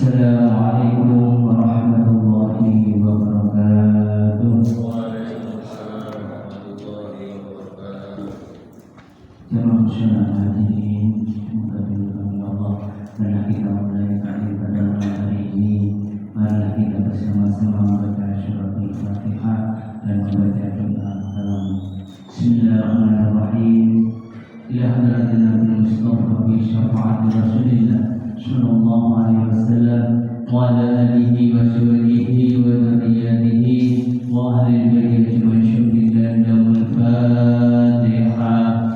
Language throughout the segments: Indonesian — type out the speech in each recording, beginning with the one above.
Assalamualaikum warahmatullahi wabarakatuh. Jemaah muslimin hadirin, semoga dirahmati Allah. Marilah kita mulai kajian pada malam hari ini. Marilah kita bersama-sama membaca surah Al-Fatihah dan membaca doa dalam Bismillahirrahmanirrahim. Ila hadratin Nabi Mustafa bi syafaati Rasulillah sallallahu alaihi wasallam wa ala alihi wa sahbihi wa dzurriyyatihi wa ahli baitihi wa syuhada'i dalamul Fatihah.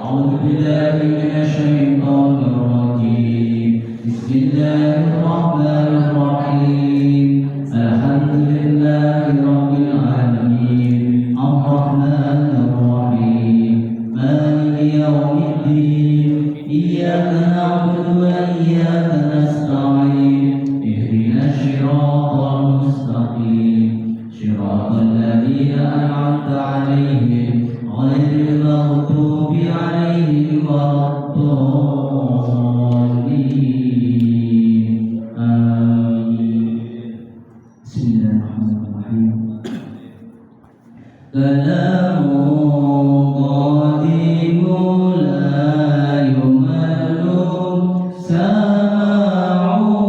A'udzu billahi minasy syaithanir rajim. Bismillahirrahmanirrahim. Alhamdulillahi rabbil alamin. Ar-Rahmanir Rahim. Maliki yaumiddin. Iyyaka na'budu wa iyyaka nasta'in. Ihdinas siratal mustaqim. Siratal ladzina an'amta 'alaihim ghairil maghdubi 'alaihim waladdallin. Amin. Bismillahirrahmanirrahim. Kalamun qadimun la yumallu sama'u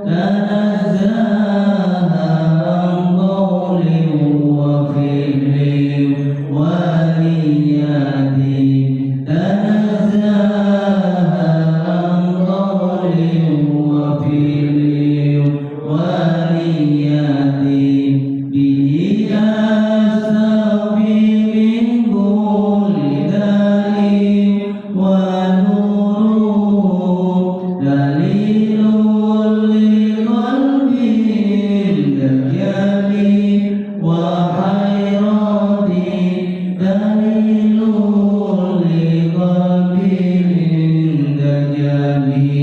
tanazzaha an qawlin wa fi'lin wa niyatin tanazzaha an qawlin wa fi'lin wa niyatin bihi astaghfi min kulli da'in wa nuru dalilul li qalbil dajjali wa hayrati dalilul li qalbil dajjali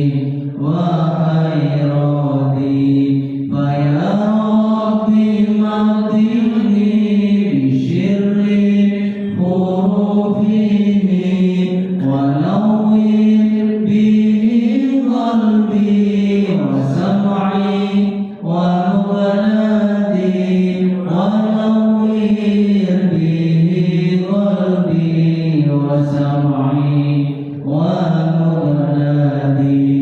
wa hayrati fa ya rabbi ma'dini bisyirri hurufihi wa nawwir bihi qalbi wa sam'i wa waladi wa nawwir bihi qalbi wa sam'i wa waladi.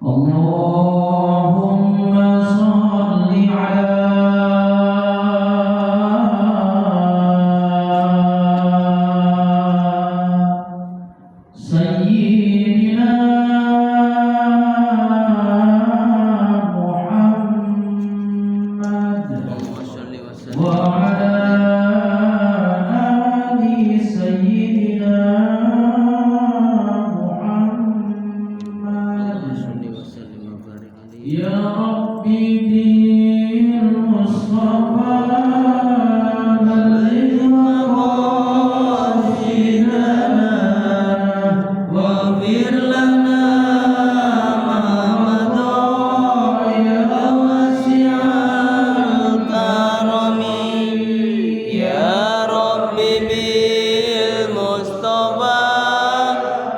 Allahumma shalli ala sayyidina Muhammad wa ala ali sayyidina Ya Rabbi bil Mustafa balligh maqasidana waghfir lana ma madha ya wasi'al karami. Ya Rabbi bil Mustafa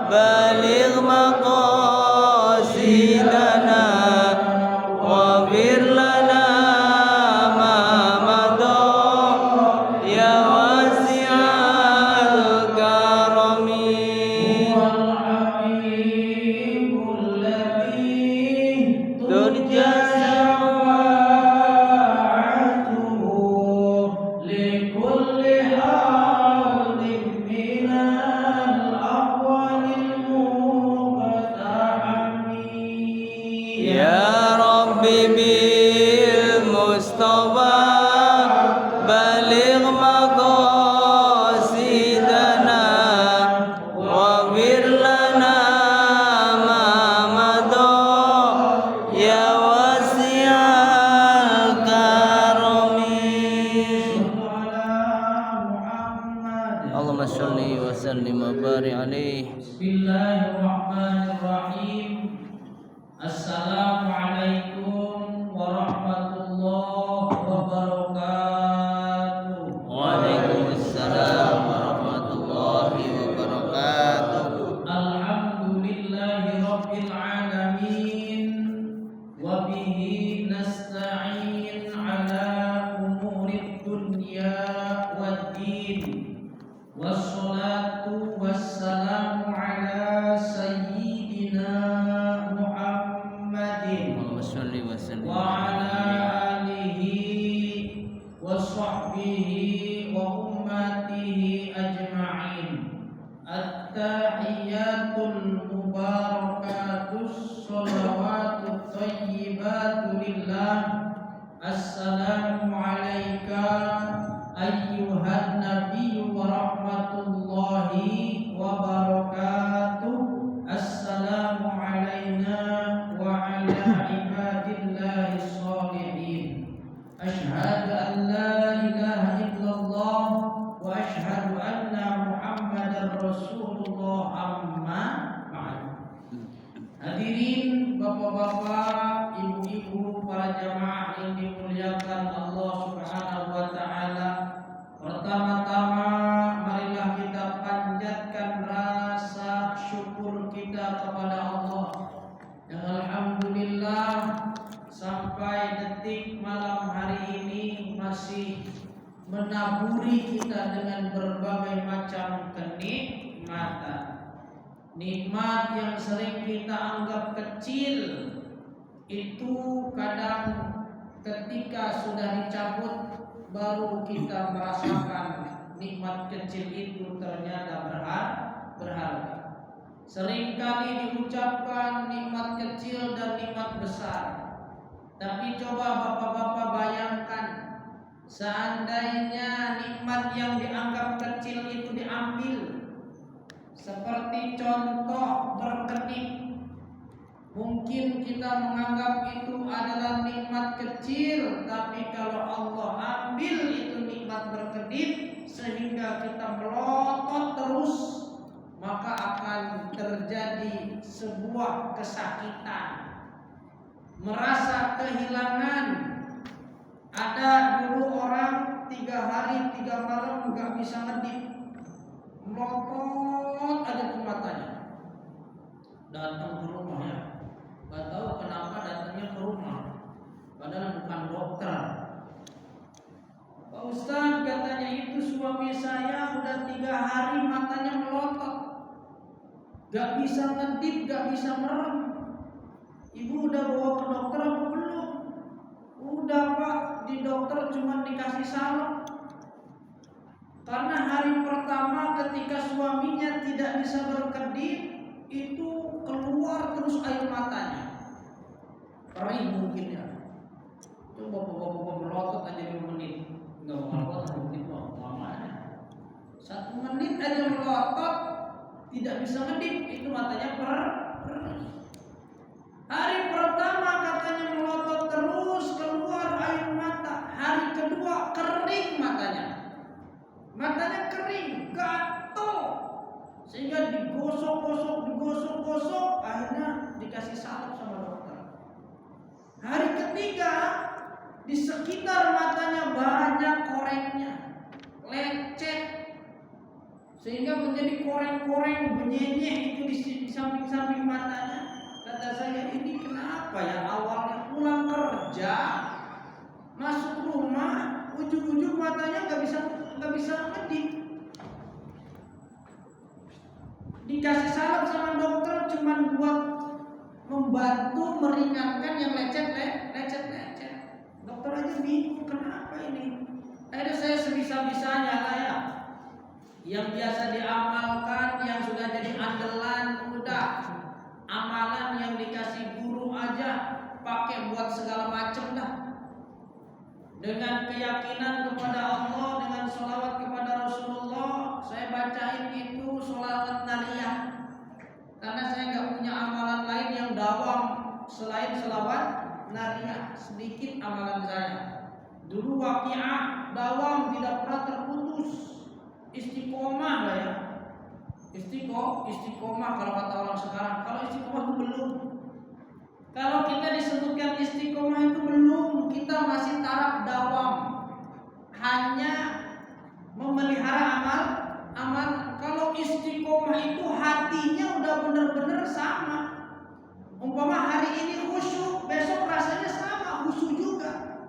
balligh maqasidana waghfir lana ma madha ya wasi'al karami. Huwal habibul ladzi turja syafa'atuhu li kulli ardin minal aqwalil muqtahami. Ya Rabbi bil Mustafa balligh maqasidana waghfir lana ma madha ya wasi'al karami. Allahumma shalli wa sallim wa barik alaihi. Bismillahirrahmanirrahim. Assalamualaikum Wassalatu wassalamu ala sayyidina Muhammadin wa ala alihi wa sahbihi wa ummatihi ajma'in. At-tahiyyatul mubarakatus sholawatut thayyibatu lillah. Assalamu alayka ayyuhan nabiyyu wa rahmatullahi wa barakatuh. Assalamu alayna wa ala ibadillahi sholihin. Ashhadu an la ilaha illallah wa ashhadu anna Muhammadar Rasulullah, amma ba'd. Hadirin bapak-bapak, ibu-ibu, para jamaah yang dimuliakan Allah Subhanahu wa taala. Pertama-tama marilah kita panjatkan rasa syukur kita kepada Allah yang alhamdulillah sampai detik malam hari ini masih menaburi kita dengan berbagai macam kenikmatan. Nikmat yang sering kita anggap kecil itu kadang ketika sudah dicabut baru kita merasakan nikmat kecil itu ternyata berharga. Seringkali diucapkan nikmat kecil dan nikmat besar. Tapi coba bapak-bapak bayangkan, seandainya nikmat yang dianggap kecil itu diambil. Seperti contoh berkedip, mungkin kita menganggap itu adalah nikmat kecil, tapi kalau Allah ambil itu nikmat berkedip sehingga kita melotot terus, maka akan terjadi sebuah kesakitan, merasa kehilangan. Ada dulu orang 3 hari 3 malam nggak bisa ngedip, melotot aja ke matanya. Datang ke rumahnya, gak tahu kenapa datangnya ke rumah, padahal bukan dokter. Pak Ustadz, katanya itu suami saya udah 3 hari matanya melotot, gak bisa ngedip, gak bisa merem. Ibu udah bawa ke dokter apa belum? Udah Pak, di dokter cuma dikasih salep. Karena hari pertama ketika suaminya tidak bisa berkedip, itu keluar terus air matanya, perih mungkin ya. Coba bapak-bapak melotot aja 2 menit, nggak mau melotot 1 menit lamanya. 1 menit aja melotot tidak bisa ngedip, itu matanya perih. Hari pertama katanya melotot terus keluar air mata, hari kedua kering matanya. Matanya kering, gatal, sehingga digosok-gosok, akhirnya dikasih salep sama dokter. Hari ketiga, di sekitar matanya banyak korengnya, lecet, sehingga menjadi koreng-koreng benyenyeh itu di samping-samping matanya. Kata saya, ini kenapa ya? Awalnya pulang kerja, masuk rumah, ujung-ujung matanya nggak bisa ngedip. Dikasih salep sama dokter cuman buat membantu meringankan yang lecet. Dokter aja bingung kenapa ini. Akhirnya saya sebisa-bisanya lah ya, yang biasa diamalkan, yang sudah jadi andalan, udah amalan yang dikasih guru aja pakai buat segala macam dah. Dengan keyakinan kepada Allah, dengan sholawat kepada Rasulullah, saya bacain itu sholawat nariyah. Karena saya nggak punya amalan lain yang dawam selain sholawat nariyah. Sedikit amalan saya. Dulu waqiah dawam, tidak pernah terputus. Istiqomah lah ya. Istiqomah kalau kata orang sekarang. Kalau istiqomah itu belum. Kalau kita disebutkan istiqomah itu belum, kita masih taraf dawam, hanya memelihara amal. Kalau istiqomah itu hatinya udah benar-benar sama. Umpama hari ini khusyuk, besok rasanya sama, khusyuk juga.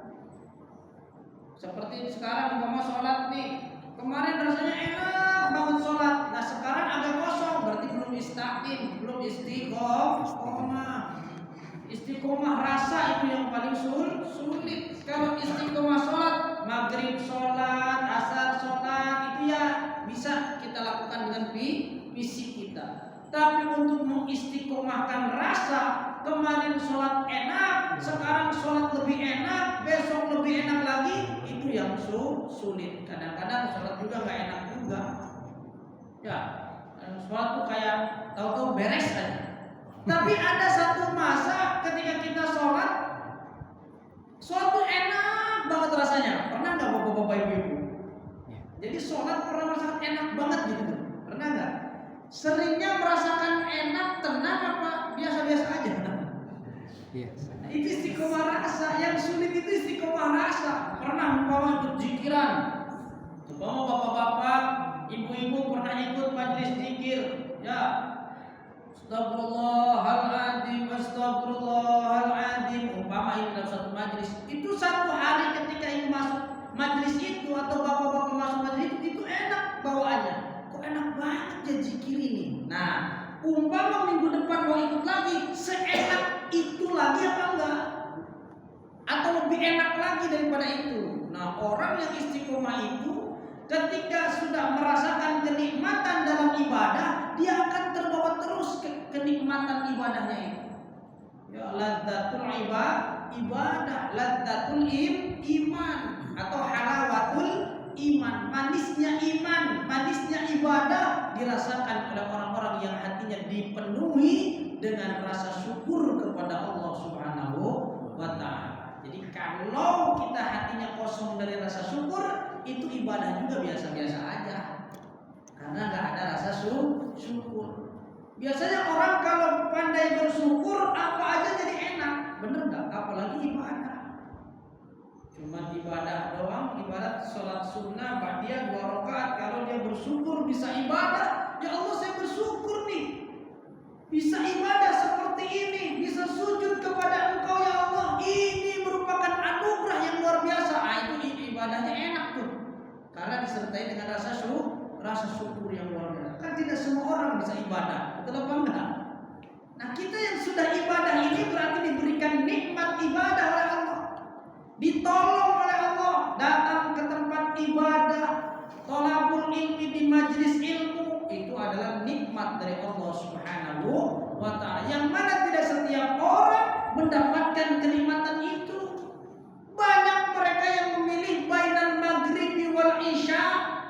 Seperti sekarang umpama sholat nih, Kemarin rasanya enak banget sholat, nah sekarang agak kosong, berarti belum istaqim, belum istiqomah. Istiqomah rasa itu yang paling sulit. Kalau istiqomah sholat, maghrib sholat, asar sholat, itu ya bisa kita lakukan dengan fisik kita. Tapi untuk mengistiqomahkan rasa, kemarin sholat enak, sekarang sholat lebih enak, besok lebih enak lagi, itu yang sulit. Kadang-kadang sholat juga nggak enak juga. Ya, sholat tuh kayak tahu-tahu beres aja. Tapi ada satu masa ketika kita sholat tuh enak banget rasanya. Pernah nggak bapak-bapak ibu-ibu? Jadi sholat pernah merasakan enak banget gitu? Pernah nggak? Seringnya merasakan enak, tenang apa biasa-biasa aja? Nah, itu istiqomah rasa. Yang sulit itu istiqomah rasa. Pernah umpama ikut zikiran, umpama bapak-bapak, ibu-ibu pernah ikut majelis zikir, ya. Astagfirullahaladzim, astagfirullahaladzim. Umpama ini dalam satu majelis, itu satu hari ketika ini masuk majelis itu atau bapak-bapak masuk majelis itu enak bawaannya. Kok enak banget ya zikir ini. Nah, umpama minggu depan mau ikut lagi, seenak itu lagi apa enggak? Atau lebih enak lagi daripada itu. Nah, orang yang istiqomah itu ketika sudah merasakan kenikmatan dalam ibadah, dia akan terbawa terus ke kenikmatan ibadahnya itu. Ya, ladzatul ibadah, ladzatul iman atau halawatul iman, manisnya iman, manisnya ibadah dirasakan oleh orang-orang yang hatinya dipenuhi dengan rasa syukur kepada Allah Subhanahu wa taala. Jadi kalau kita hatinya kosong dari rasa syukur, itu ibadah juga biasa-biasa aja. Karena nggak ada rasa syukur. Biasanya orang kalau pandai bersyukur, apa aja jadi enak. Bener nggak? Apalagi ibadah. Cuma ibadah doang, ibarat sholat sunnah, ba'diyah 2 rakaat. Kalau dia bersyukur bisa ibadah, ya Allah saya bersyukur nih. Bisa ibadah seperti ini, bisa sujud kepada Engkau ya Allah. Ini merupakan anugerah yang luar biasa. Itu ibadahnya enak tuh. Karena disertai dengan rasa syukur yang luar biasa. Kan tidak semua orang bisa ibadah, betul apa enggak? Nah, kita yang sudah ibadah ini berarti diberikan nikmat ibadah oleh Allah. Ditolong oleh Allah, datang ke tempat ibadah, thalabul ilmi di majelis ilmu, itu adalah nikmat dari Allah Subhanahu wa taala. Yang mana tidak setiap orang mendapatkan kenikmatan itu. Banyak mereka yang memilih bainal maghribi wal isya,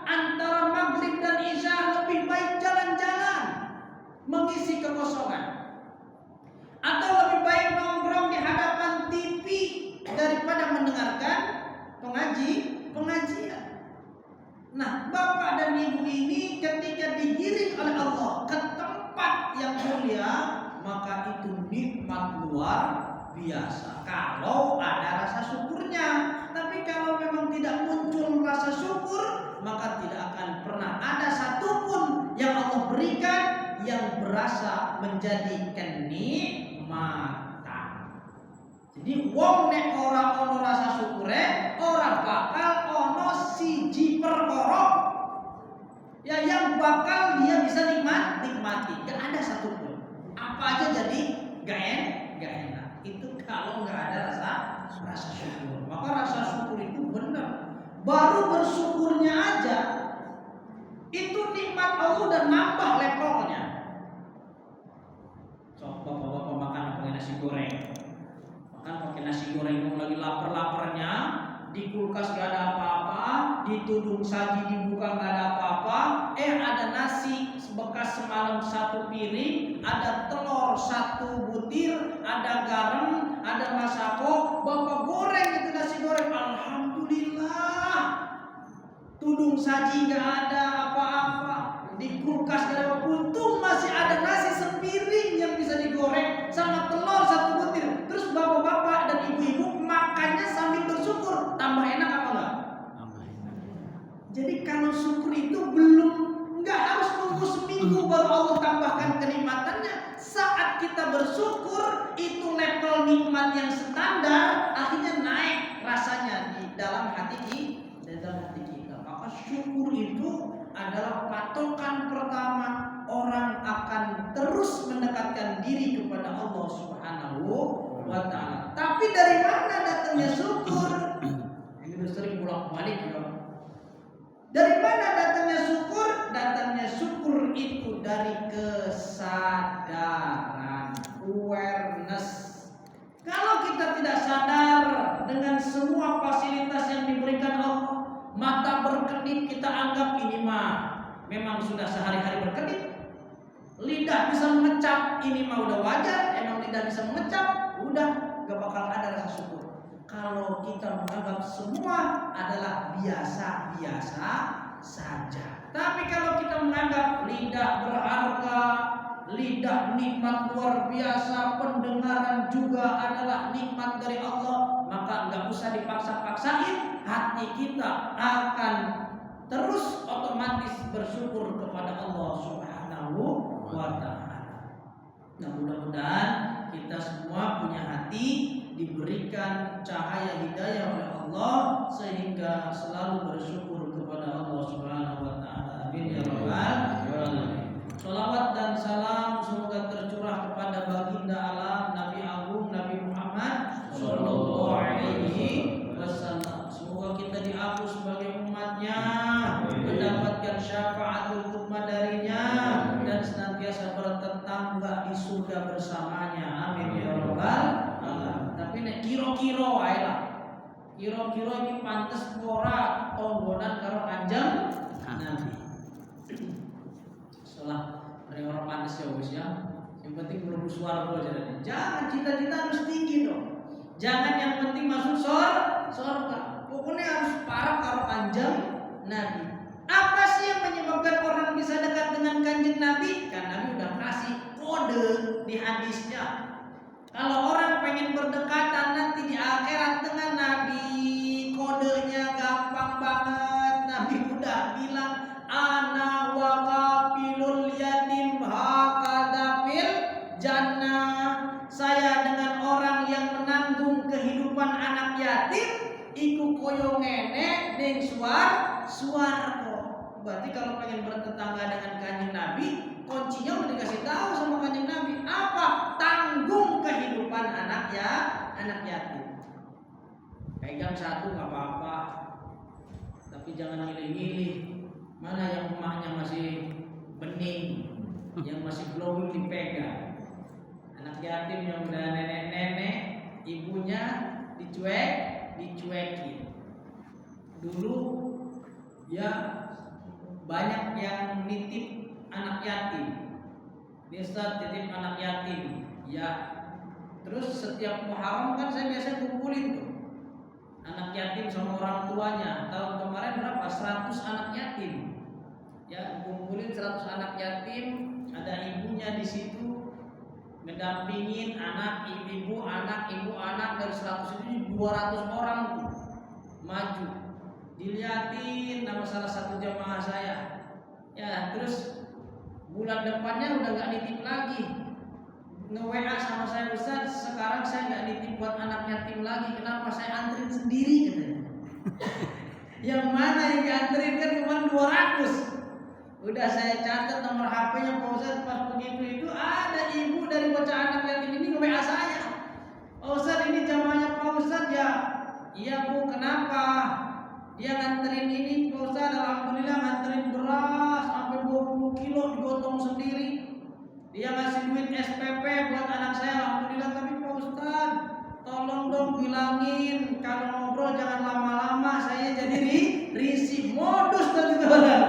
antara maghrib dan isya lebih baik jalan-jalan mengisi kekosongan, atau lebih baik nongkrong di hadapan TV daripada mendengarkan pengajian. Nah, bapak dan ibu ini ketika digiring oleh Allah ke tempat yang mulia, maka itu nikmat luar biasa kalau ada rasa syukurnya. Tapi kalau memang tidak muncul rasa syukur, maka tidak akan pernah ada satupun yang Allah berikan yang berasa menjadi kenikmatan. Jadi wong nek ora ono rasa syukure, ora bakal ono siji perkara ya yang bakal dia bisa nikmati. Gak ada satupun. Apa aja jadi gak enak. Itu kalau nggak ada rasa syukur. Maka rasa syukur itu benar. Baru bersyukurnya aja itu nikmat Allah dan nambah levelnya. Coba bapak-bapak makan pakai nasi goreng. Makan pakai nasi goreng lagi lapar-laparnya, di kulkas gak ada apa-apa, di tudung saji dibuka gak ada apa-apa, ada nasi bekas semalam 1 piring, ada telur 1 butir, ada garam, ada masako, bapak goreng itu nasi goreng, alhamdulillah. Tudung saji gak ada apa-apa, di kulkas gak ada apa-apa, untung masih ada nasi sepiring yang bisa digoreng sama telur 1 butir. Terus bapak-bapak dan ibu-ibu makannya sambil bersyukur, tambah enak apa enggak? Tambah enak. Jadi kalau syukur itu nggak harus tunggu seminggu baru Allah tambahkan kenikmatannya. Saat kita bersyukur, itu level nikmat yang standar akhirnya naik rasanya di dalam hati kita. Maka Maka syukur itu adalah patokan pertama orang akan terus mendekatkan diri kepada Allah Subhanahu wa Ta'ala. Tapi dari mana datangnya syukur? Ini udah sering bolak-balik ya. Dari mana datangnya syukur? Datangnya syukur itu dari kesadaran, awareness. Kalau kita tidak sadar dengan semua fasilitas yang diberikan Allah, mata berkedip kita anggap ini mah memang sudah sehari-hari berkedip. Lidah bisa mengecap, ini mah udah wajar. Emang lidah bisa mengecap, udah gak bakal ada rasa syukur. Kalau kita menganggap semua adalah biasa-biasa saja. Tapi kalau kita menganggap lidah berharga, lidah nikmat luar biasa, pendengaran juga adalah nikmat dari Allah, maka nggak usah dipaksa-paksain, hati kita akan terus otomatis bersyukur kepada Allah Subhanahu wa Ta'ala. Nah, mudah-mudahan kita semua punya hati diberikan cahaya hidayah oleh Allah sehingga selalu bersyukur kepada Allah Subhanahu wa Ta'ala. Amin ya rabbal alamin. Salawat dan salam semoga tercurah kepada baginda alam Nabi Agung Nabi Muhammad sallallahu alaihi wasallam. Semoga kita diaku sebagai umatnya, mendapatkan syafaatul uzma darinya dan senantiasa bertetangga di surga bersamanya. Amin ya rabbal alamin. Tapi nek kira-kira wae lah. Kira-kira ini pantes ora tonggonan karo Kanjeng Nabi. Setelah dari orang pantes ya wis ya. Yang penting mlebu swarga aja. Jangan cita-cita harus tinggi dong. Jangan yang penting masuk surga. Pokoknya harus parah karo Kanjeng Nabi. Apa sih yang menyebabkan orang bisa dekat dengan Kanjeng Nabi? Karena Nabi udah kasih kode di hadisnya. Kalau orang pengen berdekatan nanti di akhirat dengan Nabi, kodenya gampang banget. Nabi udah bilang, ana wa kafilul yatim hakadza fil jannah. Saya dengan orang yang menanggung kehidupan anak yatim iku koyo ngene ning swarga. Berarti kalau pengen bertetangga dengan Kanjeng Nabi, kuncinya udah dikasih tahu sama Kanjeng Nabi. Apa? Tanggung kehidupan anak yatim. Pegang satu nggak apa-apa, tapi jangan milih-milih. Mana yang emaknya masih bening, yang masih glowing dipegang. Anak yatim yang udah nenek-nenek, ibunya dicuekin. Dulu ya banyak yang nitip anak yatim. Ustaz titip anak yatim. Ya. Terus setiap Muharram kan saya biasa kumpulin tuh anak yatim sama orang tuanya. Tahun kemarin berapa? 100 anak yatim. Ya, kumpulin 100 anak yatim, ada ibunya di situ mendampingin anak ibu anak dari 100 itu 200 orang tuh maju. Diliatin nama salah satu jamaah saya. Ya, terus bulan depannya udah nggak nitip lagi. Nge-WA sama saya, Ustaz, sekarang saya nggak nitip buat anak yatim lagi. Kenapa? Saya anterin sendiri katanya. Yang mana yang dianterin kan cuma 200. Udah saya catat nomor HP-nya Pak Ustaz. Pas begitu itu ada ibu dari bocah anak yatim ini nge-WA saya. Pak Ustaz, ini jamaahnya Pak Ustaz ya. Iya Bu, kenapa? Dia nganterin ini Pak Ustaz, alhamdulillah nganterin beras sampai 20 kilo digotong sendiri. Dia ngasih duit SPP buat anak saya, alhamdulillah. Tapi Pak Ustaz, tolong dong bilangin kalau ngobrol jangan lama-lama, saya jadi risih. Modus tadi orang.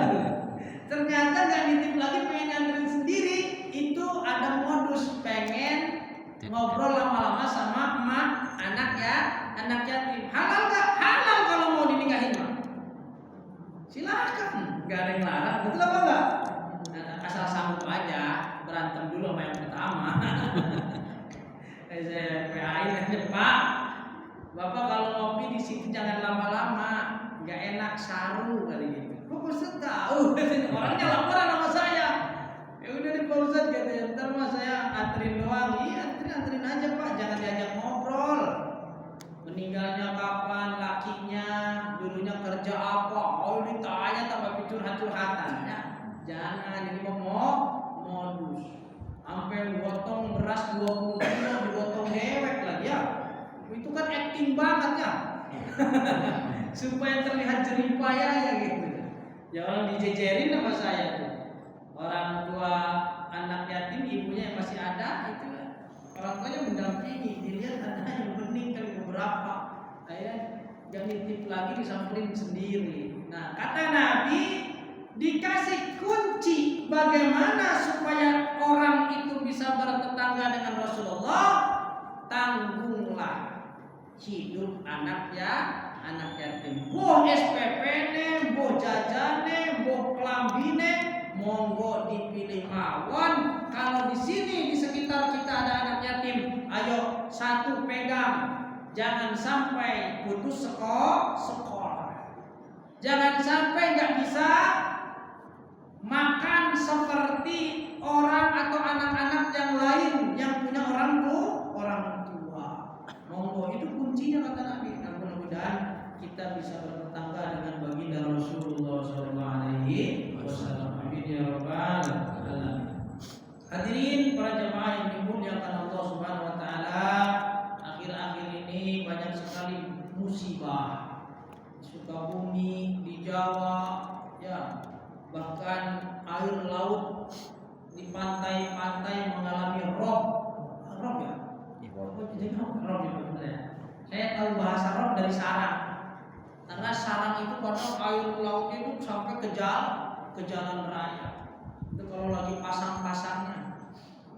Ternyata gak nitip lagi, pengen nganterin sendiri. Itu ada modus, pengen ngobrol lama-lama sama emak anak yatim. Halal gak? Halal kalau mau dinikahin mah. Silakan, gak ada yang larang. Betul apa enggak? Asal sanggup aja, berantem dulu sama yang pertama. Saya PAI aja, Pak. Bapak kalau ngopi di situ jangan lama-lama, nggak enak saru kali gitu. Kok Ustaz tahu? Orangnya laporan sama saya. Ya udah deh Pak Ustaz katanya, ntar mas saya anterin doang. Iya anterin aja Pak, jangan diajak ngobrol. Meninggalnya kapan, lakinya, dulunya kerja apa, oh ditanya curhat-curhatan ya. Jangan ini modus. Sampai gotong beras 20 kilo digotong dewek lagi ya. Itu kan acting banget ya. Supaya terlihat jerih payah ya gitu. Jangan dijejerin sama saya tuh. Orang tua anak yatim ibunya yang masih ada itu orang tuanya mendampingi, dilihat anaknya yang meninggal beberapa, jangan nitip lagi disamperin sendiri. Nah kata Nabi dikasih kunci bagaimana supaya orang itu bisa bertetangga dengan Rasulullah. Tanggunglah hidup anak yatim. Boh SPP ne, boh jajane, boh kelambine, monggo dipilih mawon. Kalau di sini di sekitar kita ada anak yatim, ayo satu pegang. Jangan sampai putus sekolah. Jangan sampai nggak bisa makan seperti orang atau anak-anak yang lain yang punya orang tua. Monggo itu kuncinya kata Nabi. Nah, mudah-mudahan kita bisa bertetangga dengan baginda Rasulullah SAW. Amin ya rabbal alamin. Hadirin para jemaah yang dimuliakan Allah Subhanahu wa taala, akhir-akhir ini banyak sekali musibah di Sukabumi, di Jawa, ya, bahkan air laut di pantai-pantai mengalami rob ya. Rob ya. Saya tahu bahasa rob dari sarang. Karena sarang itu kadang air laut itu sampai ke jalan raya. Itu kalau lagi pasang-pasangnya,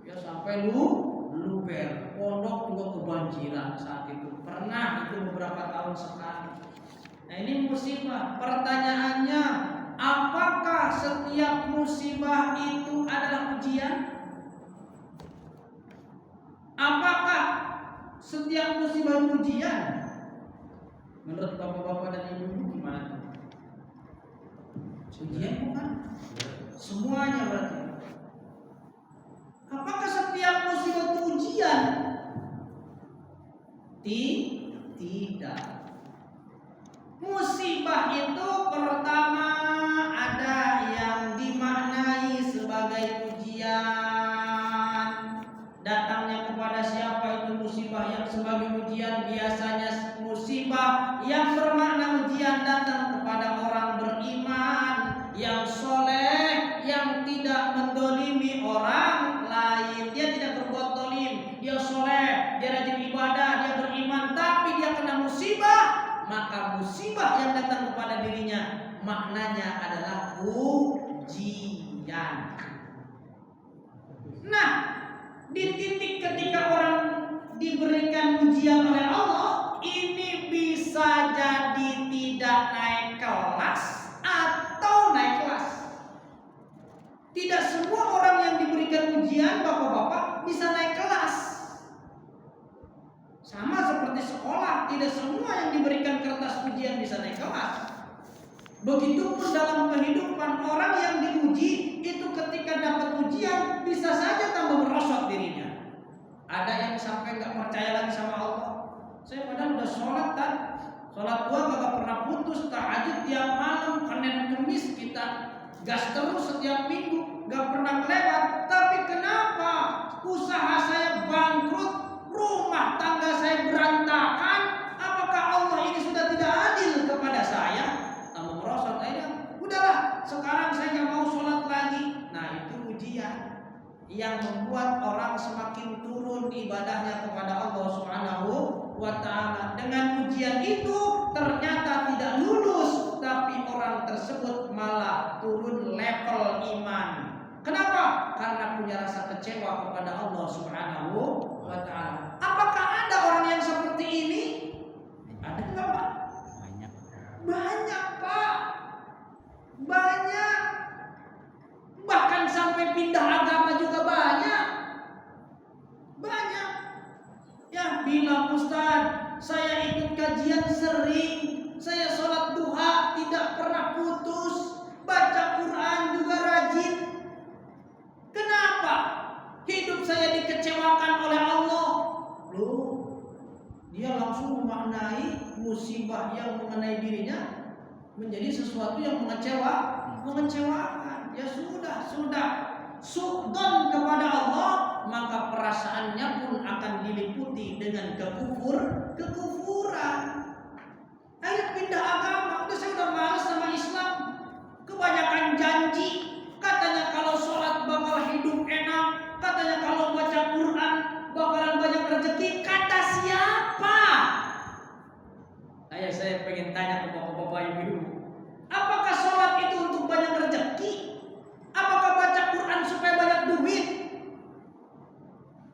ya sampai luber. Pondok juga kebanjiran saat itu. Pernah itu beberapa tahun sekali. Nah ini musibah. Pertanyaannya, apakah setiap musibah itu adalah ujian? Apakah setiap musibah ujian? Menurut bapak-bapak dan ibu gimana? Ujian bukan? Semuanya berarti. Apakah setiap musibah itu ujian? Tidak. Musibah itu pertama ada yang dimaknai sebagai ujian. Datangnya kepada siapa itu musibah yang sebagai ujian? Biasanya musibah yang bermakna ujian datang kepada orang beriman, yang soleh, yang tidak mendolimi orang lain. Dia tidak berbuat dolim, dia soleh, dia rajin ibadah, dia beriman, tapi dia kena musibah. Maka musibah yang datang kepada dirinya maknanya adalah ujian. Nah, di titik ketika orang diberikan ujian oleh Allah, ini bisa jadi tidak naik kelas atau naik kelas. Tidak semua orang yang diberikan ujian, bapak-bapak, bisa naik kelas. Sama seperti sekolah, tidak semua yang diberikan kertas ujian bisa naik kelas. Begitupun dalam kehidupan orang yang diuji, itu ketika dapat ujian bisa saja tambah merosot dirinya. Ada yang sampai nggak percaya lagi sama Allah. Saya padahal udah sholat kan, sholat gua gak pernah putus, tahajud tiap malam, Senin Kemis kita gas terus setiap minggu, gak pernah kelewat. Tapi kenapa usaha saya bangkrut, rumah tangga saya berantakan? Apakah Allah ini sudah tidak adil kepada saya? Tambah merosot akhirnya, udahlah sekarang saya gak mau sholat lagi. Nah itu ujian yang membuat orang semakin turun ibadahnya kepada Allah Subhanahu wa ta'ala. Dengan ujian itu ternyata tidak lulus, tapi orang tersebut malah turun level iman. Kenapa? Karena punya rasa kecewa kepada Allah Subhanahu wa ta'ala. Apakah ada orang yang seperti ini? Ada enggak, Pak? Banyak, Pak. Banyak. Bahkan sampai pindah agama juga banyak. Ya, bilang Ustaz, saya ikut kajian sering, saya sholat duha tidak pernah putus, baca Quran juga rajin. Kenapa? Hidup saya dikecewakan oleh Allah. Loh, dia langsung memaknai musibah yang mengenai dirinya menjadi sesuatu yang mengecewakan mengecewakan. Ya sudah, suhdon kepada Allah, maka perasaannya pun akan diliputi dengan kekufuran. Ayo pindah agama, udah saya udah malas sama Islam. Kebanyakan janji, katanya kalau sholat bakal hidup enak, katanya kalau baca Quran bakalan banyak rezeki. Kata siapa? Ayo saya pengen tanya ke bapak-bapak ibu-ibu, apakah sholat itu untuk banyak rezeki? Apakah baca Quran supaya banyak duit?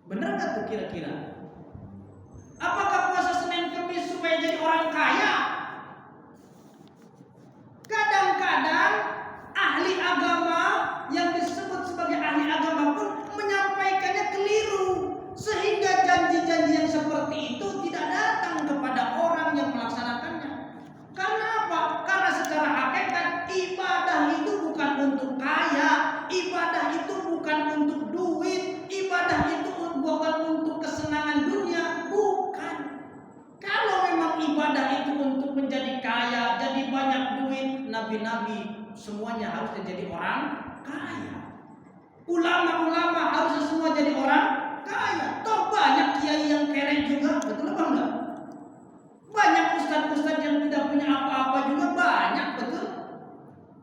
Benar nggak tuh kira-kira? Apakah puasa Senin Kamis supaya jadi orang kaya? Kadang-kadang ahli agama yang disebut sebagai ahli agama pun menyampaikannya keliru, sehingga janji-janji yang seperti itu tidak datang kepada orang yang melaksanakannya. Karena apa? Karena secara hakikat ibadah itu bukan untuk kaya, ibadah itu bukan untuk duit, ibadah itu bukan untuk kesenangan dunia, bukan. Kalau memang ibadah itu untuk menjadi kaya, jadi banyak duit, nabi-nabi semuanya harus jadi orang kaya. Ulama-ulama harus semua jadi orang kaya. Toh banyak kiai yang kere juga, betul apa enggak? Banyak ustadz-ustadz yang tidak punya apa-apa juga banyak, betul?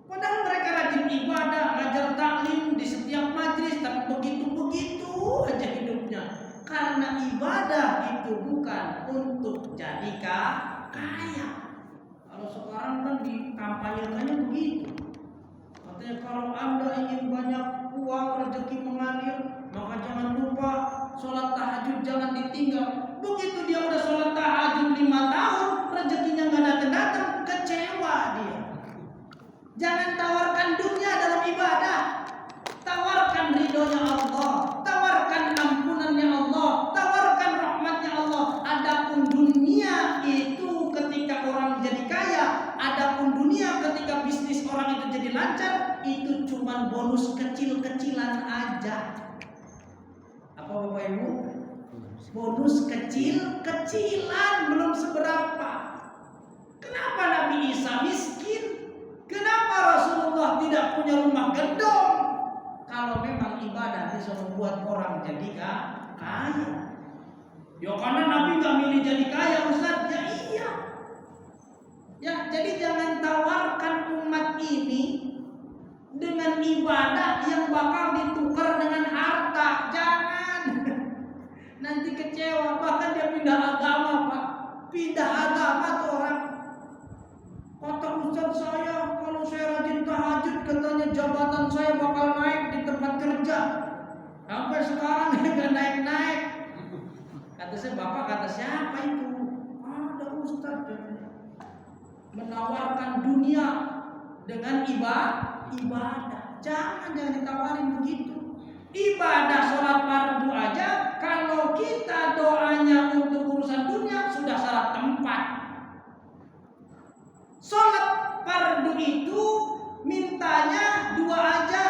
Padahal mereka rajin ibadah, ngajar taklim di setiap majlis, tapi begitu-begitu aja hidupnya. Karena ibadah itu bukan untuk jadi kaya. Kalau sekarang kan dikampanyekannya begitu. Katanya kalau Anda ingin banyak uang, rezeki mengalir, maka jangan lupa sholat tahajud jangan ditinggal. Begitu dia udah sholat tahajud 5 tahun, rezekinya nggak datang-datang, kecewa dia. Jangan tawarkan dunia dalam ibadah, tawarkan ridhonya Allah, tawarkan ampunannya Allah, tawarkan rahmatnya Allah. Adapun dunia itu ketika orang jadi kaya, adapun dunia ketika bisnis orang itu jadi lancar, itu cuma bonus kecil-kecilan aja. Apa Bapak Ibu? Bonus kecil-kecilan, belum seberapa. Kenapa Nabi Isa miskin? Kenapa Rasulullah tidak punya rumah gedung? Kalau memang ibadah bisa membuat orang jadi kaya. Ya karena Nabi gak milih jadi kaya, Ustaz. Ya iya. Ya jadi jangan tawarkan umat ini dengan ibadah yang bakal ditukar dengan harta. Jangan. Nanti kecewa, bahkan dia pindah agama, Pak. Pindah agama tuh orang. Kata Ustaz saya, kalau saya rajin tahajud, katanya jabatan saya bakal naik di tempat kerja. Sampai sekarang nggak naik-naik. Kata saya, Bapak kata siapa itu? Ada Ustaz menawarkan dunia dengan ibadah. Jangan ditawarin begitu. Ibadah sholat fardu aja, kalau kita doanya untuk urusan dunia sudah salah tempat. Sholat fardu itu mintanya 2 aja.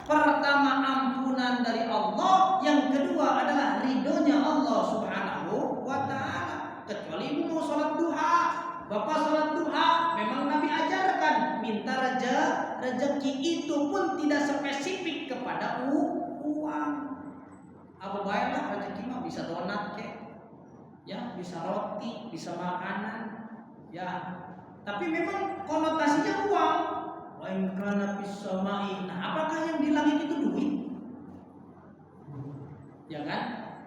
Pertama ampunan dari Allah, yang kedua adalah ridhonya Allah Subhanahu wa ta'ala. Kecuali ibu mau sholat duha, bapak sholat duha, memang Nabi ajarkan minta rezeki, itu pun tidak spesifik kepada uang. Apa baiklah rezeki mah bisa donat kek, ya bisa roti, bisa makanan, ya. Tapi memang konotasinya uang. Wa in kana fis samai. Nah, apakah yang di langit itu duit? Ya kan?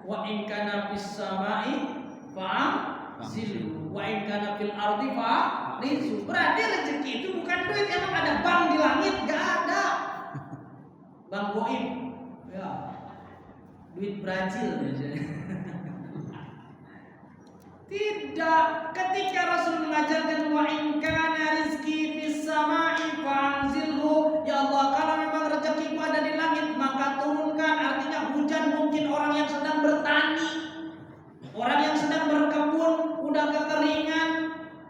Wa in kana fis samai fa'zil wa in kana fil ardi fa'rizq. Berarti rezeki itu bukan duit. Emang ada bank di langit? Enggak ada. Bank goib. Ya. Duit Brazil biasanya. Tidak, ketika Rasul mengajarkan wa in kana rizqi fis samai fa'anzilhu, ya Allah kalau memang rezekiku ada di langit maka turunkan. Artinya hujan mungkin orang yang sedang bertani, orang yang sedang berkebun udah kekeringan,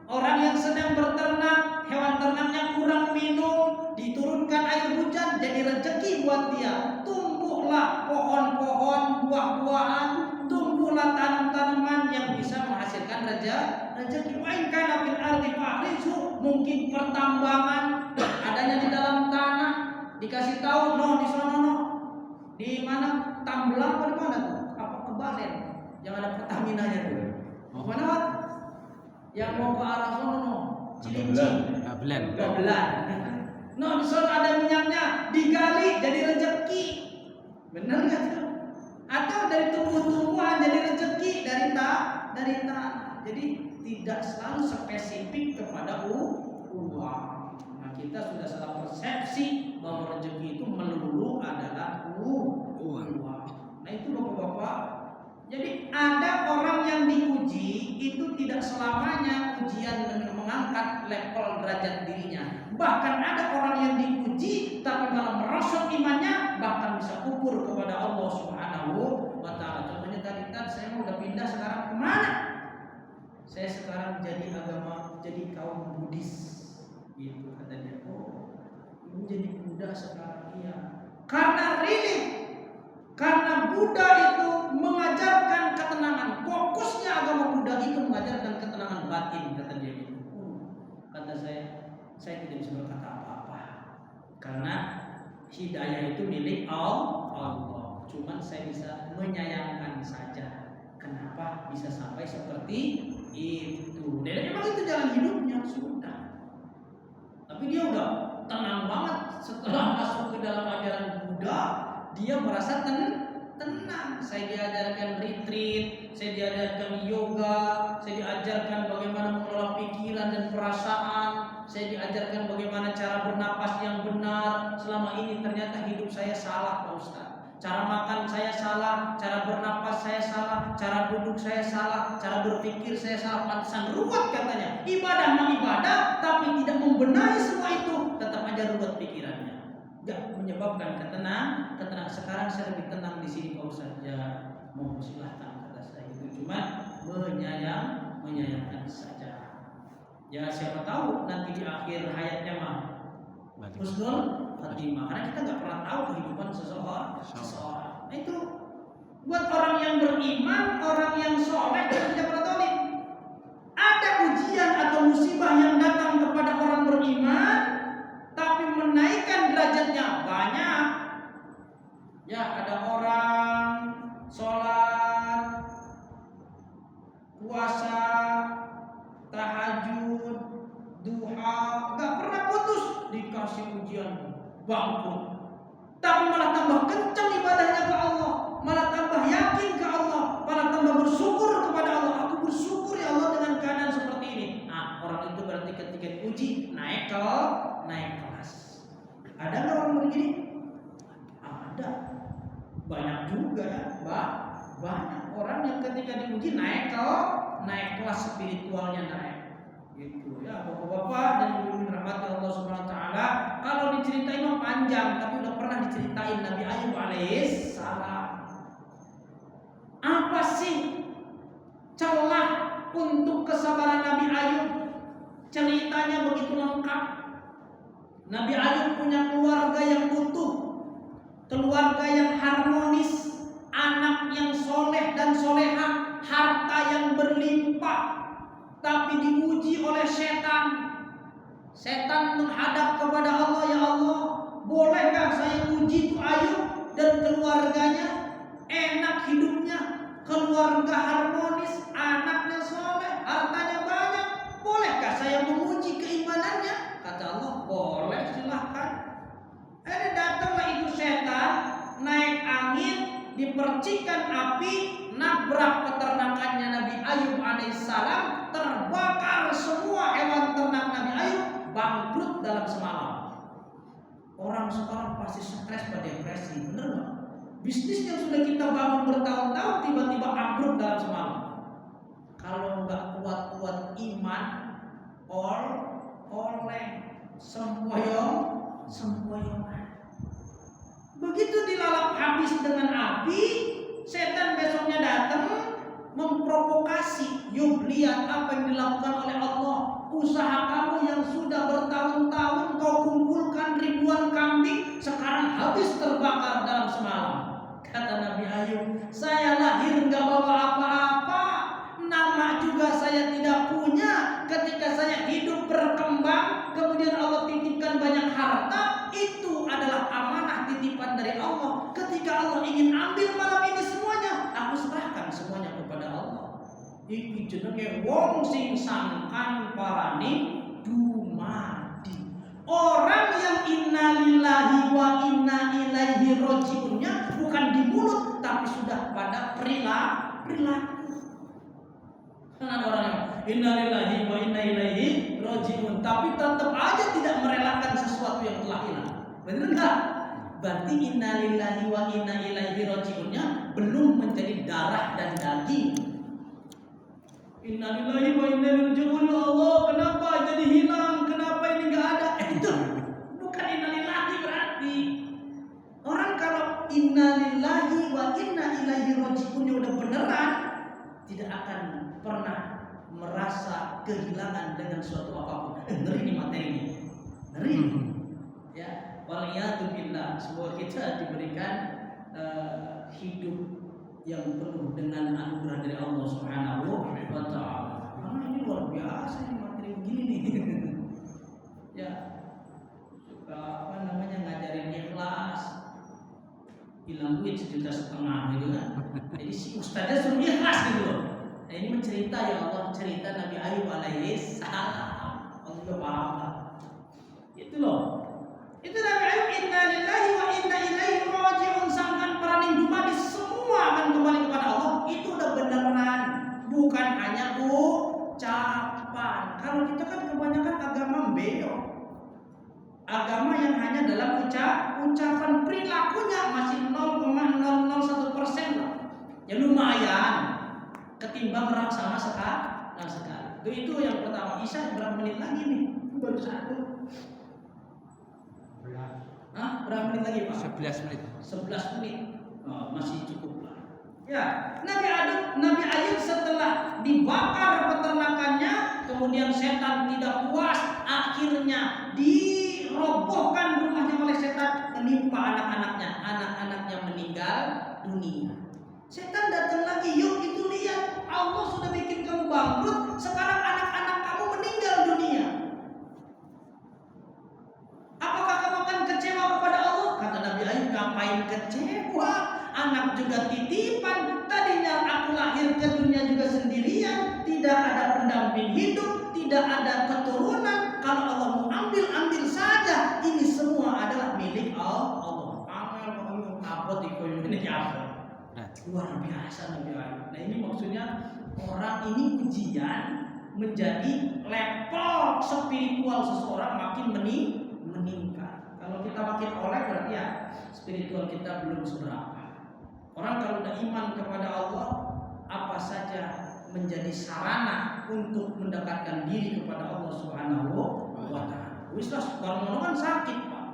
orang yang sedang berternak, hewan ternaknya kurang minum, diturunkan air hujan jadi rezeki buat dia. Tumbuhlah pohon-pohon, buah-buahan, tumbuhlah tanam-tanaman yang bisa menghasilkan rezeki. Wa in kana fil ardi fahrizu, mungkin pertambangan adanya di dalam tanah, dikasih tahu no di sono no. Di mana Tamblang apa di mana tuh? Apa Kebalen? Yang ada Pertamina-nya tuh. Mau mana, Pak? Yang mau ke arah sono no. Cilincing. Gabelan. No, di sono ada minyaknya, digali jadi rezeki. Benar nggak tuh? Atau dari tumbuh-tumbuhan jadi rezeki dari tanah. Jadi tidak selalu spesifik kepada uang. Nah, kita sudah salah persepsi bahwa rezeki itu melulu adalah uang. Nah, itu Bapak-bapak. Jadi ada orang yang diuji itu tidak selamanya ujian dengan mengangkat level derajat dirinya. Bahkan ada orang yang diuji tapi malah merosot imannya, bahkan bisa kufur kepada Allah Subhanahu wa taala. Contohnya tadi kan saya udah pindah sekarang kemana? Saya sekarang jadi kaum Buddhis. Gitu katanya. Oh, ibu jadi Buddha sekarang, iya. Karena Buddha itu mengajarkan ketenangan. Fokusnya agama Buddha itu mengajarkan ketenangan batin, kata dia gitu. Kata saya tidak bisa berkata apa-apa. Karena hidayah itu milik Allah. Cuman saya bisa menyayangkan saja. Kenapa bisa sampai seperti itu? Dan memang itu jalan hidupnya sudah. Tapi dia udah tenang banget setelah masuk ke dalam ajaran Buddha. Dia merasa tenang. Saya diajarkan retreat, saya diajarkan yoga, saya diajarkan bagaimana mengelola pikiran dan perasaan, saya diajarkan bagaimana cara bernapas yang benar. Selama ini ternyata hidup saya salah, Pak Ustaz. Cara makan saya salah, cara bernapas saya salah, cara duduk saya salah, cara berpikir saya salah. Pantesan ruwet katanya. Ibadah mah ibadah, tapi tidak membenahi semua itu, tetap aja ruwet pikirannya. Gak menyebabkan ketenangan. Sekarang saya lebih tenang di sini, Pak Ustaz. Ya, mau silahkan kata saya itu, cuma menyayangkan saja. Ya siapa tahu nanti di akhir hayatnya mah husnul khatimah, karena kita nggak pernah tahu kehidupan seseorang. Nah itu buat orang yang beriman, orang yang soleh, kita tidak pernah tahu nih. Ada ujian atau musibah yang datang kepada orang beriman, tapi menaikkan derajatnya banyak. Ya, ada orang sholat, puasa, tahajud, duha, gak pernah putus, dikasih ujian bangkrut. Tapi malah tambah kencang ibadahnya ke Allah, malah tambah yakin ke Allah, malah tambah bersyukur kepada Allah. Aku bersyukur ya Allah dengan keadaan seperti ini. Nah, orang itu berarti ketika diuji naik kelas. Ada nggak orang begini? Ada. Banyak juga ya, banyak orang yang ketika diuji naik kelas spiritualnya naik. Gitu ya, Bapak-bapak dan Ibu rahmati Allah Subhanahu wa taala. Kalau diceritain mah panjang, tapi udah pernah diceritain Nabi Ayub alaihissalam. Apa sih celah untuk kesabaran Nabi Ayub? Ceritanya begitu lengkap. Nabi Ayub punya keluarga yang utuh, keluarga yang harmonis, anak yang soleh dan soleha, harta yang berlimpah. Tapi diuji oleh setan. Setan menghadap kepada Allah, ya Allah, bolehkah saya uji tu Ayub dan keluarganya? Enak hidupnya, keluarga harmonis, anaknya soleh, hartanya banyak. Bolehkah saya menguji keimanannya? Kata Allah, boleh, silahkan. Datanglah itu setan, naik angin, dipercikan api, nabrak peternakannya Nabi Ayub alaihissalam, terbakar semua hewan ternak Nabi Ayub, bangkrut dalam semalam. Orang sekarang pasti stres pada depresi, bener nggak? Bisnis yang sudah kita bangun bertahun-tahun tiba-tiba bangkrut dalam semalam. Kalau nggak kuat-kuat iman, oleh sempoyongan. Begitu dilalap habis dengan api, setan besoknya datang memprovokasi. Yuk lihat apa yang dilakukan oleh Allah. Usaha kamu yang sudah bertahun-tahun kau kumpulkan ribuan kambing, sekarang habis terbakar dalam semalam. Kata Nabi Ayub, saya lahir nggak bawa apa-apa, nama juga saya tidak ambil malam ini semuanya, aku serahkan semuanya kepada Allah. Iki jenenge wong sing sangkan parani dumadi. Orang yang innalillahi wa inna ilaihi rajiunnya bukan di mulut tapi sudah pada perilaku. Kan ada orang yang innalillahi wa inna ilaihi rajiun tapi tetap aja tidak merelakan sesuatu yang telah hilang. Benar enggak? Berarti innalillahi wa inna ilaihi rajiunnya belum menjadi darah dan daging. Innalillahi wa inna ilaihi rajiun. Ya Allah, kenapa jadi hilang? Kenapa ini enggak ada? Itu bukan innalillahi berarti. Orang kalau innalillahi wa inna ilaihi rajiunnya udah beneran, tidak akan pernah merasa kehilangan dengan suatu apapun. Ngeri nih materi ini. Ngeri. Ya, waliyatubillah. Semoga kita diberikan hidup yang penuh dengan anugerah dari Allah Subhanahu wa taala. Karena ini luar biasa ini materi begini nih. Ya. Apa namanya ngajarin ikhlas. Hilang duit 1,5 juta gitu kan. Jadi si ustaznya suruh ikhlas gitu loh. Nah ini mencerita ya Allah, cerita Nabi Ayub alaihi salam. Allah juga paham lah. Itu loh. Itu Nabi Ayub, inna lillahi wa inna ilaihi raji'un, sangkan peraning dumadi semua akan kembali kepada Allah. Itu udah beneran, bukan hanya ucapan. Kalau kita kan kebanyakan agama belok. Agama yang hanya dalam ucapan, perilakunya masih 0,001% lah. Ya lumayan ketimbang sama sekali. Itu yang pertama. Isya berapa menit lagi nih? Baru 1. Berapa menit lagi Pak? 11 menit. 11 menit. Oh, masih cukup lah. Ya, Nabi Ayub setelah dibakar peternakannya, kemudian setan tidak puas, akhirnya dirobohkan rumahnya oleh setan, menimpa anak-anaknya meninggal dunia. Setan datang lagi, yuk itu lihat, Allah sudah bikin kamu bangkrut, sekarang anak-anak kamu meninggal dunia. Apakah kamu akan kecewa kepada Allah? Kata Nabi Ayub, ngapain kecewa? Anak juga titipan. Tadinya aku lahir ke dunia juga sendirian, tidak ada pendamping hidup, tidak ada keturunan. Kalau Allah mau ambil saja. Ini semua adalah milik Allah. Amel apa ini apa? Luar biasa Nabi Ayub. Nah ini maksudnya orang ini ujian menjadi level spiritual seseorang makin meningkat. Kalau kita makin oleh berarti ya spiritual kita belum seberapa. Orang kalau udah iman kepada Allah, apa saja menjadi sarana untuk mendekatkan diri kepada Allah Subhanahu wa taala. Wislas baru kan sakit, Pak.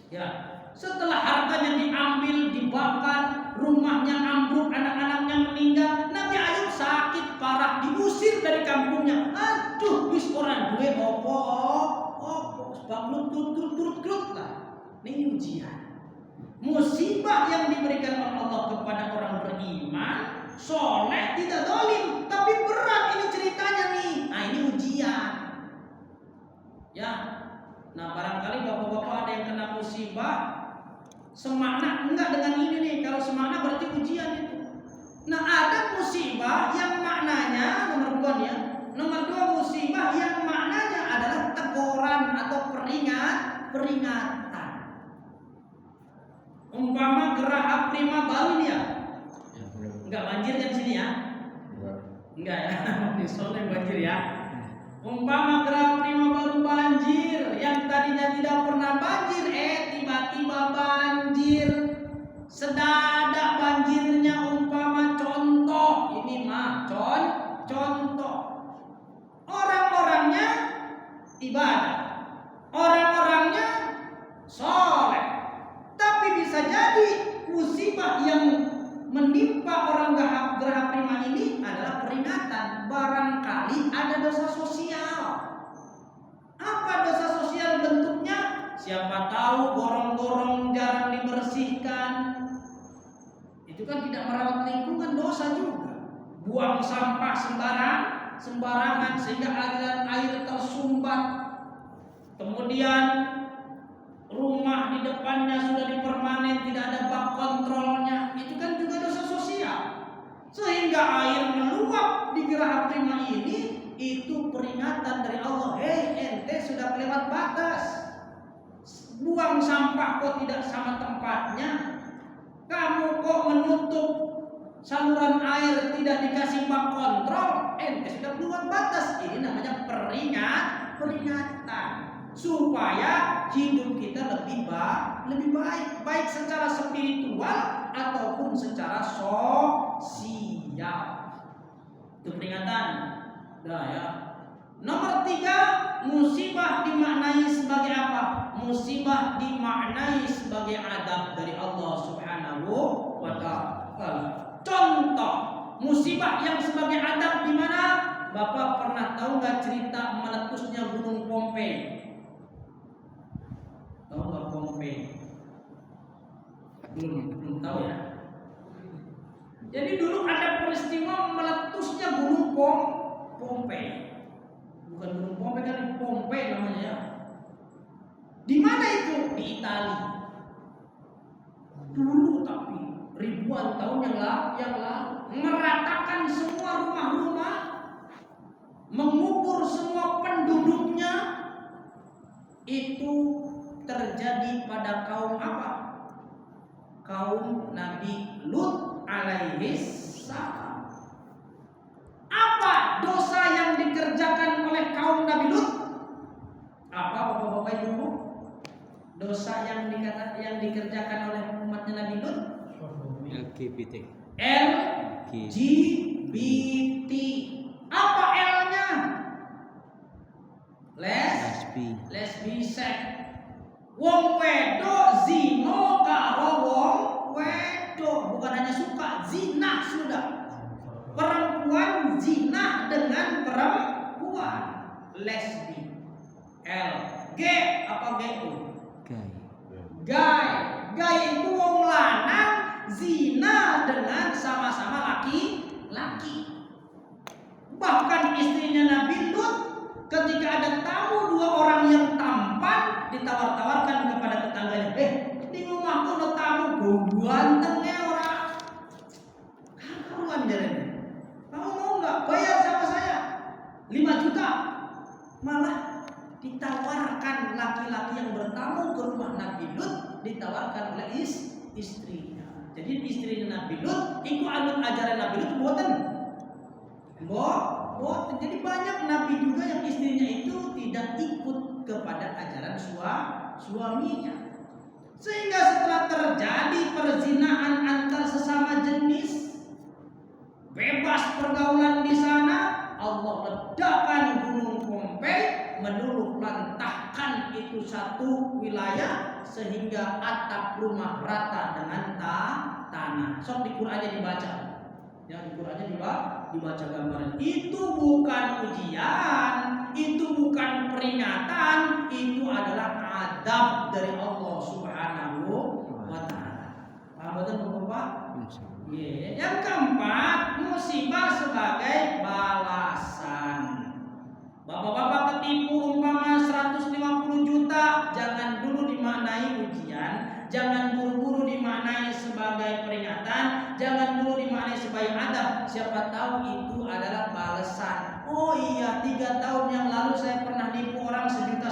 Ya, setelah hartanya diambil, dibakar, rumahnya ambruk, anak-anaknya meninggal, Nabi Ayub sakit parah, diusir dari kampungnya. Aduh, wis orang duwe opo, bangkrut turut lah. Ini ujian. Musibah yang diberikan oleh Allah kepada orang beriman, soleh, tidak zalim, tapi berat ini ceritanya nih. Nah ini ujian. Ya, nah barangkali bapak-bapak ada yang kena musibah, semakna enggak dengan ini nih. Kalau semakna berarti ujian itu. Nah ada musibah yang maknanya nomor 2 musibah yang maknanya adalah teguran atau peringatan. Umpama gerah prima baru ini ya. Enggak banjir kan sini ya? Enggak ya. Di sore banjir ya. Umpama gerah prima baru banjir, yang tadinya tidak pernah banjir, tiba-tiba banjir. Sedadak banjirnya, umpama contoh, ini mah contoh. Orang-orangnya ibadah, orang-orangnya soleh. Tapi bisa jadi musibah yang menimpa orang gerah prima ini adalah peringatan. Barangkali ada dosa sosial. Apa dosa sosial bentuknya? Siapa tahu gorong-gorong jarang dibersihkan. Itu kan tidak merawat lingkungan, dosa juga. Buang sampah sembarangan sehingga aliran air tersumbat. Kemudian rumah di depannya sudah dipermanen, tidak ada bak kontrolnya, itu kan juga dosa sosial. Sehingga air meluap di Geraha Prima ini, itu peringatan dari Allah. Hei, ente sudah kelewat batas. Buang sampah kok tidak sama tempatnya. Kamu kok menutup saluran air tidak dikasih bak kontrol, ente sudah kelewat batas. Ini namanya peringatan supaya hidup kita lebih baik secara spiritual ataupun secara sosial. Itu peringatan. Nah ya. Nomor 3, musibah dimaknai sebagai apa? Musibah dimaknai sebagai adab dari Allah Subhanahu wa ta'ala. Contoh musibah yang sebagai adab di mana? Bapak pernah tahu nggak cerita meletusnya Gunung Pompei? Tahu nggak Pompei? Belum tahu ya. Jadi dulu ada peristiwa meletusnya Gunung Pompei. Bukan Gunung Pompei kan, Pompei namanya ya. Di mana itu? Di Italia. Dulu tapi ribuan tahun yang lalu meratakan semua rumah-rumah, mengubur semua penduduknya. Itu terjadi pada kaum apa? Kaum Nabi Lut alaihissalam. Apa dosa yang dikerjakan oleh kaum Nabi Lut? Apa bapak-bapak ibu? Dosa yang dikerjakan oleh umatnya Nabi Lut? LGBT. LGBT. Apa L-nya? Lesbi seks. Wong wedo zino karo wong wedo, bukan hanya suka, zina sudah. Perempuan zina dengan perempuan, lesbi. L. G apa G itu? Gay itu wong lanang zina dengan sama-sama laki-laki. Bahkan istrinya Nabi Lut ketika ada tamu 2 orang yang tampan, ditawar-tawarkan kepada tetangganya, di rumahku ada tamu gantengnya orang. Karuan jalan. Kamu mau nggak bayar sama saya 5 juta? Malah ditawarkan laki-laki yang bertamu ke rumah Nabi Lut, ditawarkan oleh istrinya. Jadi istrinya Nabi Lut ikut anut ajaran Nabi Lut buatan. Jadi banyak nabi juga yang istrinya itu tidak ikut kepada ajaran suaminya. Sehingga setelah terjadi perzinahan antar sesama jenis, bebas pergaulan di sana, Allah ledakan Gunung Pompei, meluluh lantahkan itu satu wilayah sehingga atap rumah rata dengan tanah. Sok di Qur'annya dibaca. Ya, di Qur'annya dibaca gambaran. Itu bukan ujian, itu bukan peringatan, itu adalah adab dari Allah Subhanahu wa ta'ala. Paham betul Bapak? Yeah. Yang keempat, musibah sebagai balasan. Bapak-bapak ketipu umpama 150 juta, jangan dulu dimaknai ujian, jangan buru-buru dimaknai sebagai peringatan, jangan dulu dimaknai sebagai adab. Siapa tahu itu adalah balasan. Oh iya, 3 tahun yang lalu saya pernah nipu orang 1,5 juta,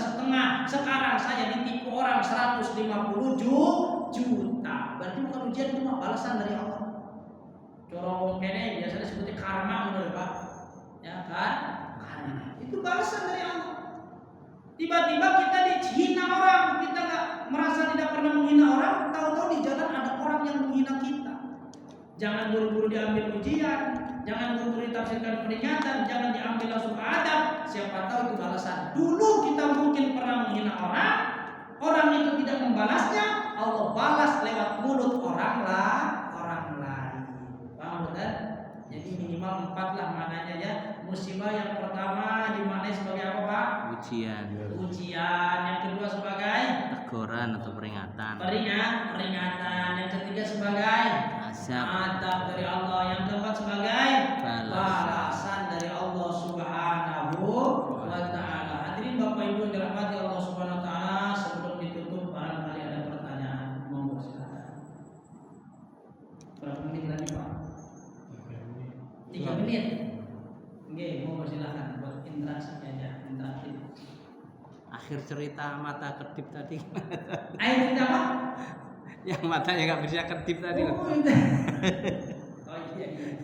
sekarang saya ditipu orang 150 juta. Berarti bukan ujian, itu mah balasan dari Allah. Corong kene biasanya disebutnya karma, menurut Pak. Ya kan? Itu balasan dari Allah. Tiba-tiba kita dihina orang, kita nggak merasa tidak pernah menghina orang, tahu-tahu di jalan ada orang yang menghina kita. Jangan buru-buru diambil ujian, jangan buru-buru ditafsirkan peringatan, jangan diambil langsung ke adab. Siapa tahu itu balasan. Dulu kita mungkin pernah menghina orang itu tidak membalasnya, Allah balas lewat mulut orang lain. Paham betul? Jadi minimal 4 lah maknanya ya. Musibah yang pertama dimaknai sebagai apa Pak? Ujian. Yang kedua sebagai teguran atau peringatan. Peringatan. Yang ketiga sebagai adab dari Allah. Yang keempat sebagai balasan dari Allah Subhanahu wa ta'ala. Hadirin Bapak Ibu yang dirahmati Allah Subhanahu wa ta'ala, sebelum ditutup akhir cerita mata kedip tadi. Ayo cerita apa? Yang matanya nggak bisa kedip tadi. Oh, iya. Oh iya.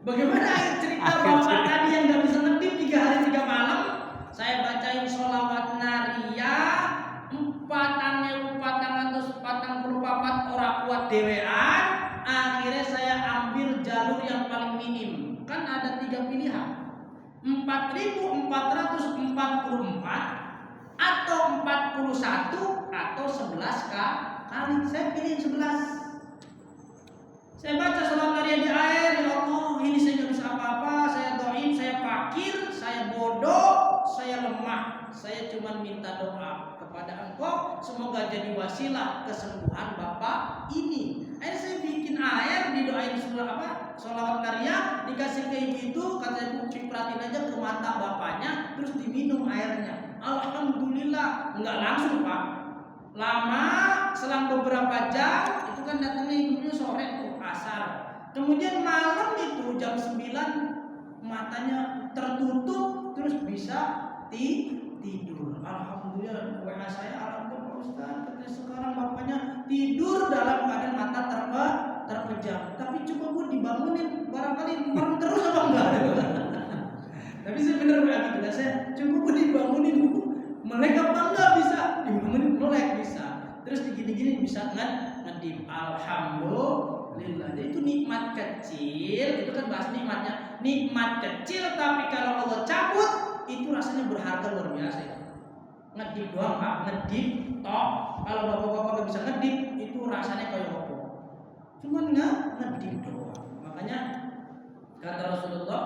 Bagaimana akhir cerita bapak tadi yang nggak bisa ngedip 3 hari 3 malam? Saya bacain sholawat nariyah 4.444 orang kuat dewean. Akhirnya saya ambil jalur yang paling minim. Kan ada 3 pilihan. 4.444 atau 41 atau 11 kali. Saya pilih 11. Saya baca sholat nariyah di air. Ya Allah, ini saya nggak bisa apa-apa. Saya doain, saya fakir, saya bodoh, saya lemah. Saya cuma minta doa kepada Engkau, semoga jadi wasilah kesembuhan bapak ini. Akhirnya saya bikin air, didoain sholawat nariyah, dikasih ke ibu itu, kata ibu perhatiin aja ke mata bapaknya, terus diminum airnya. Alhamdulillah, nggak langsung pak, lama, selang beberapa jam, itu kan datangnya ibunya sore tuh, asar. Kemudian malam itu jam 9 matanya tertutup, terus bisa tidur. Alhamdulillah, WA saya, alhamdulillah Pak Ustaz, katanya sekarang bapaknya tidur dalam keadaan mata terpejam. Tapi coba Bu dibangunin, barangkali merem terus apa enggak? Tapi saya bener begitu lah, saya coba Bu dibangunin Bu, melek apa enggak bisa? Dibangunin melek bisa. Terus digini-gini bisa ngedip. Alhamdulillah. Itu nikmat kecil, itu kan bahas nikmatnya. Nikmat kecil tapi kalau Allah cabut itu rasanya berharga luar biasa ya. Ngedip doang Pak, ngedip tok. Kalau bapak-bapak gak bisa ngedip itu rasanya kayak apa? Cuman ngedip doang. Makanya kata Rasulullah,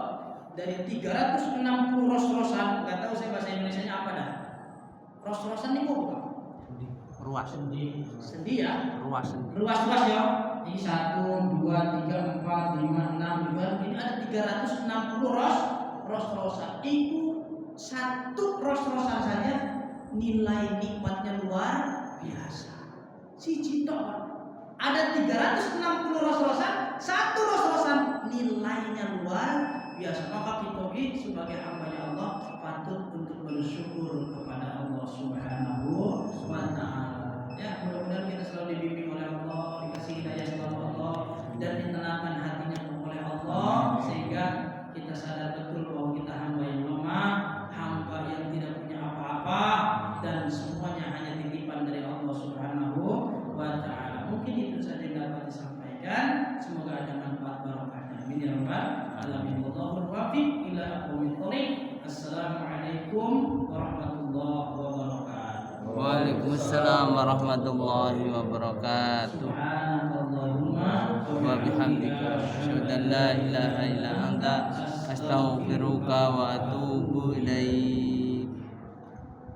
dari 360 ros-rosan, nggak tahu saya bahasa Indonesianya apa dah. Ros-rosan ini kok Pak? Ruas sendi. Sendi ya? Ruas sendi. Ruas-ruas ya. Ini 1, 2, 3, 4, 5, 6, 7. Ini ada 360 ros-rosan. Itu satu ros-rosan saja nilai nikmatnya luar biasa. Siji tok. Ada 360 ros-rosan, satu ros-rosan nilainya luar biasa. Maka kita sebagai hamba Allah patut untuk bersyukur kepada Allah Subhanahu wa taala. Ya, mudah-mudahan kita selalu dibimbing oleh Allah, dikasih hidayah oleh Allah dan ditenangkan hatinya oleh Allah sehingga kita sadar betul bahwa kita hamba yang lemah, hamba yang tidak punya apa-apa dan semuanya hanya titipan dari Allah Subhanahu wa taala. Mungkin itu saja yang dapat disampaikan. Semoga ada manfaat barokahnya. Amin ya rabbal alamin. Wallahul muwaffiq ila aqwamit thoriq. Assalamualaikum warahmatullahi wabarakatuh. Waalaikumsalam warahmatullahi wabarakatuh. Subhanallahumma Wa bihamdika asyhadu an la ilaha illa anta astaghfiruka wa atubu ilaik.